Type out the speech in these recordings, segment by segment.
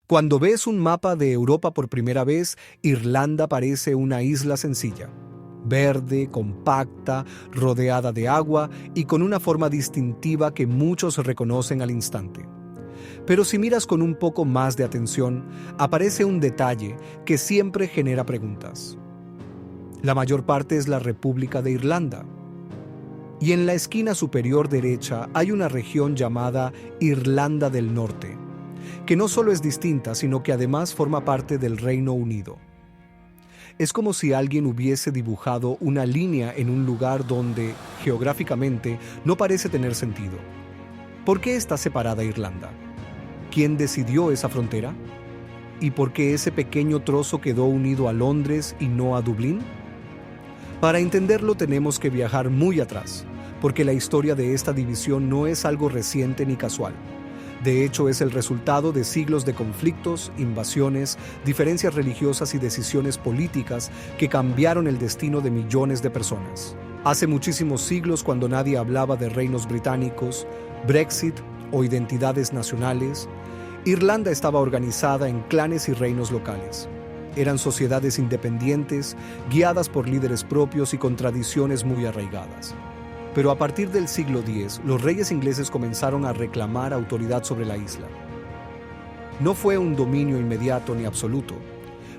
Cuando ves un mapa de Europa por primera vez, Irlanda parece una isla sencilla, verde, compacta, rodeada de agua y con una forma distintiva que muchos reconocen al instante. Pero si miras con un poco más de atención, aparece un detalle que siempre genera preguntas. La mayor parte es la República de Irlanda. Y en la esquina superior derecha hay una región llamada Irlanda del Norte, que no solo es distinta, sino que además forma parte del Reino Unido. Es como si alguien hubiese dibujado una línea en un lugar donde, geográficamente, no parece tener sentido. ¿Por qué está separada Irlanda? ¿Quién decidió esa frontera? ¿Y por qué ese pequeño trozo quedó unido a Londres y no a Dublín? Para entenderlo tenemos que viajar muy atrás, porque la historia de esta división no es algo reciente ni casual. De hecho, es el resultado de siglos de conflictos, invasiones, diferencias religiosas y decisiones políticas que cambiaron el destino de millones de personas. Hace muchísimos siglos, cuando nadie hablaba de reinos británicos, Brexit o identidades nacionales, Irlanda estaba organizada en clanes y reinos locales. Eran sociedades independientes, guiadas por líderes propios y con tradiciones muy arraigadas. Pero a partir del siglo X, los reyes ingleses comenzaron a reclamar autoridad sobre la isla. No fue un dominio inmediato ni absoluto,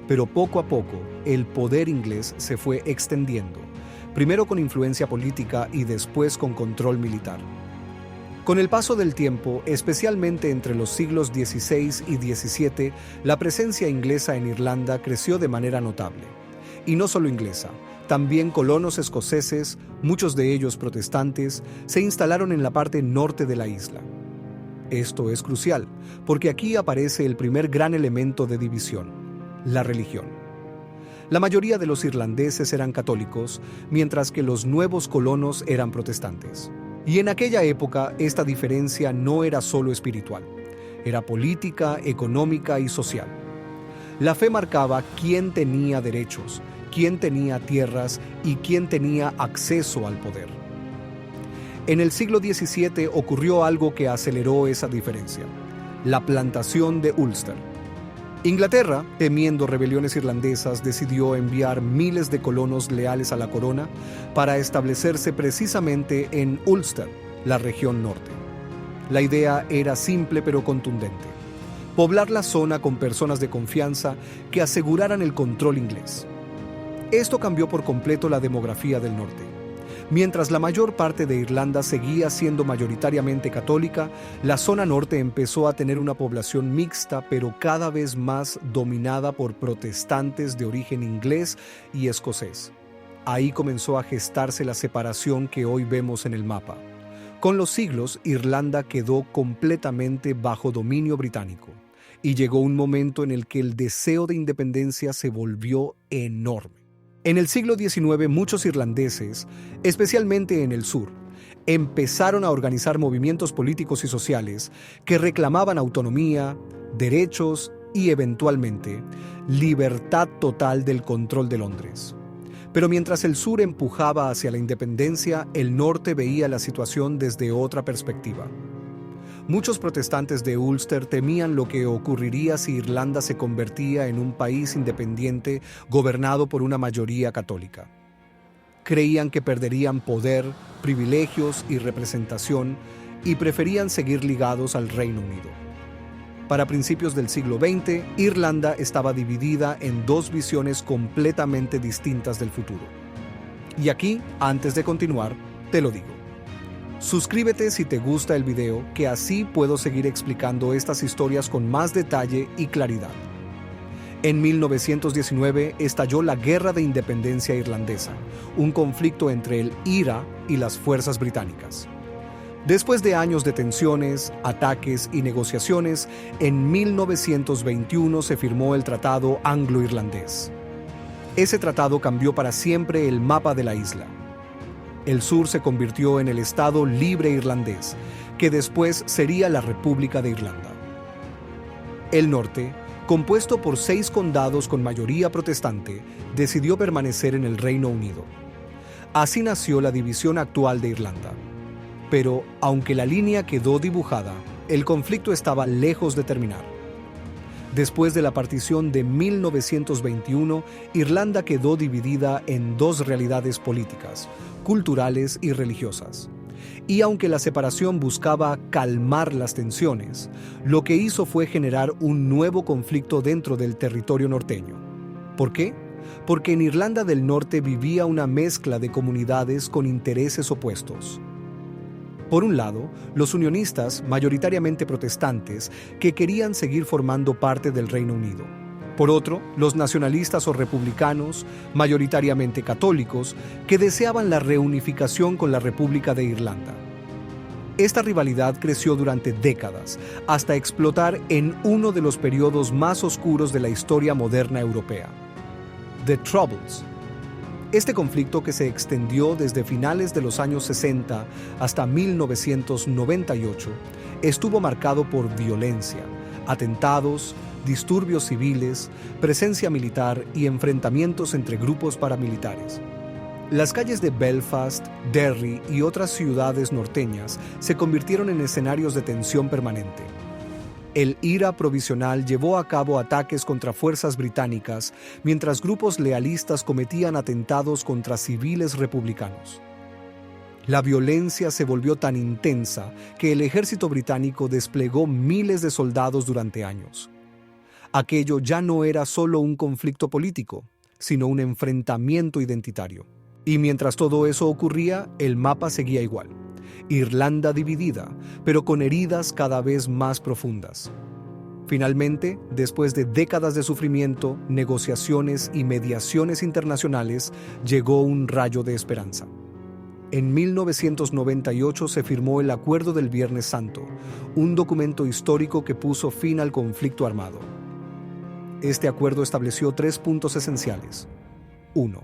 pero poco a poco el poder inglés se fue extendiendo, primero con influencia política y después con control militar. Con el paso del tiempo, especialmente entre los siglos XVI y XVII, la presencia inglesa en Irlanda creció de manera notable. Y no solo inglesa, también colonos escoceses, muchos de ellos protestantes, se instalaron en la parte norte de la isla. Esto es crucial, porque aquí aparece el primer gran elemento de división: la religión. La mayoría de los irlandeses eran católicos, mientras que los nuevos colonos eran protestantes. Y en aquella época, esta diferencia no era solo espiritual, era política, económica y social. La fe marcaba quién tenía derechos, quién tenía tierras y quién tenía acceso al poder. En el siglo XVII ocurrió algo que aceleró esa diferencia: la plantación de Ulster. Inglaterra, temiendo rebeliones irlandesas, decidió enviar miles de colonos leales a la corona para establecerse precisamente en Ulster, la región norte. La idea era simple pero contundente: poblar la zona con personas de confianza que aseguraran el control inglés. Esto cambió por completo la demografía del norte. Mientras la mayor parte de Irlanda seguía siendo mayoritariamente católica, la zona norte empezó a tener una población mixta, pero cada vez más dominada por protestantes de origen inglés y escocés. Ahí comenzó a gestarse la separación que hoy vemos en el mapa. Con los siglos, Irlanda quedó completamente bajo dominio británico, y llegó un momento en el que el deseo de independencia se volvió enorme. En el siglo XIX, muchos irlandeses, especialmente en el sur, empezaron a organizar movimientos políticos y sociales que reclamaban autonomía, derechos y, eventualmente, libertad total del control de Londres. Pero mientras el sur empujaba hacia la independencia, el norte veía la situación desde otra perspectiva. Muchos protestantes de Ulster temían lo que ocurriría si Irlanda se convertía en un país independiente gobernado por una mayoría católica. Creían que perderían poder, privilegios y representación, y preferían seguir ligados al Reino Unido. Para principios del siglo XX, Irlanda estaba dividida en dos visiones completamente distintas del futuro. Y aquí, antes de continuar, te lo digo. Suscríbete si te gusta el video, que así puedo seguir explicando estas historias con más detalle y claridad. En 1919 estalló la Guerra de Independencia Irlandesa, un conflicto entre el IRA y las fuerzas británicas. Después de años de tensiones, ataques y negociaciones, en 1921 se firmó el Tratado Anglo-Irlandés. Ese tratado cambió para siempre el mapa de la isla. El sur se convirtió en el Estado Libre Irlandés, que después sería la República de Irlanda. El norte, compuesto por 6 condados con mayoría protestante, decidió permanecer en el Reino Unido. Así nació la división actual de Irlanda. Pero, aunque la línea quedó dibujada, el conflicto estaba lejos de terminar. Después de la partición de 1921, Irlanda quedó dividida en dos realidades políticas, culturales y religiosas. Y aunque la separación buscaba calmar las tensiones, lo que hizo fue generar un nuevo conflicto dentro del territorio norteño. ¿Por qué? Porque en Irlanda del Norte vivía una mezcla de comunidades con intereses opuestos. Por un lado, los unionistas, mayoritariamente protestantes, que querían seguir formando parte del Reino Unido. Por otro, los nacionalistas o republicanos, mayoritariamente católicos, que deseaban la reunificación con la República de Irlanda. Esta rivalidad creció durante décadas, hasta explotar en uno de los periodos más oscuros de la historia moderna europea: The Troubles. Este conflicto, que se extendió desde finales de los años 60 hasta 1998, estuvo marcado por violencia, atentados, disturbios civiles, presencia militar y enfrentamientos entre grupos paramilitares. Las calles de Belfast, Derry y otras ciudades norteñas se convirtieron en escenarios de tensión permanente. El IRA provisional llevó a cabo ataques contra fuerzas británicas, mientras grupos lealistas cometían atentados contra civiles republicanos. La violencia se volvió tan intensa que el ejército británico desplegó miles de soldados durante años. Aquello ya no era solo un conflicto político, sino un enfrentamiento identitario. Y mientras todo eso ocurría, el mapa seguía igual. Irlanda dividida, pero con heridas cada vez más profundas. Finalmente, después de décadas de sufrimiento, negociaciones y mediaciones internacionales, llegó un rayo de esperanza. En 1998 se firmó el Acuerdo del Viernes Santo, un documento histórico que puso fin al conflicto armado. Este acuerdo estableció 3 puntos esenciales. 1.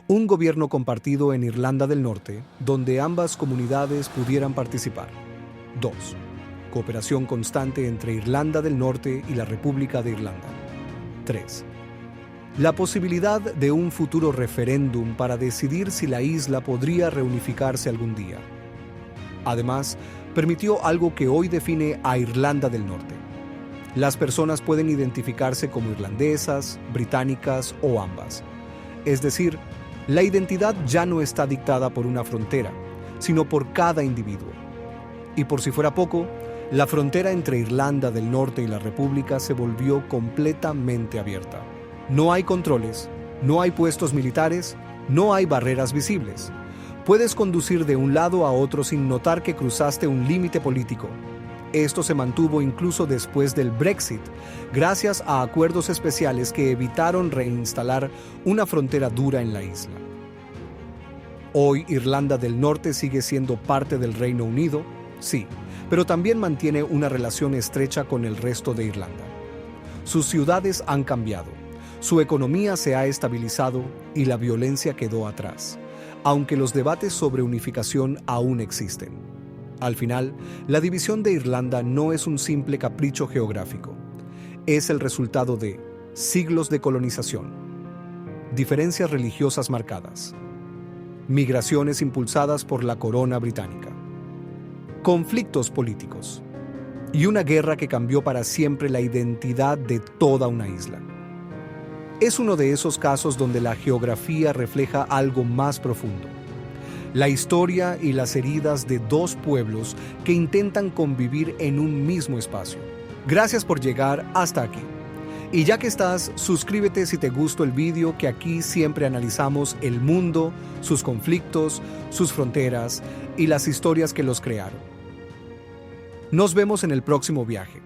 Un gobierno compartido en Irlanda del Norte, donde ambas comunidades pudieran participar. 2. Cooperación constante entre Irlanda del Norte y la República de Irlanda. 3. La posibilidad de un futuro referéndum para decidir si la isla podría reunificarse algún día. Además, permitió algo que hoy define a Irlanda del Norte. Las personas pueden identificarse como irlandesas, británicas o ambas. Es decir, la identidad ya no está dictada por una frontera, sino por cada individuo. Y por si fuera poco, la frontera entre Irlanda del Norte y la República se volvió completamente abierta. No hay controles, no hay puestos militares, no hay barreras visibles. Puedes conducir de un lado a otro sin notar que cruzaste un límite político. Esto se mantuvo incluso después del Brexit, gracias a acuerdos especiales que evitaron reinstalar una frontera dura en la isla. Hoy Irlanda del Norte sigue siendo parte del Reino Unido, sí, pero también mantiene una relación estrecha con el resto de Irlanda. Sus ciudades han cambiado, su economía se ha estabilizado y la violencia quedó atrás, aunque los debates sobre unificación aún existen. Al final, la división de Irlanda no es un simple capricho geográfico. Es el resultado de siglos de colonización, diferencias religiosas marcadas, migraciones impulsadas por la corona británica, conflictos políticos y una guerra que cambió para siempre la identidad de toda una isla. Es uno de esos casos donde la geografía refleja algo más profundo. La historia y las heridas de dos pueblos que intentan convivir en un mismo espacio. Gracias por llegar hasta aquí. Y ya que estás, suscríbete si te gustó el vídeo, que aquí siempre analizamos el mundo, sus conflictos, sus fronteras y las historias que los crearon. Nos vemos en el próximo viaje.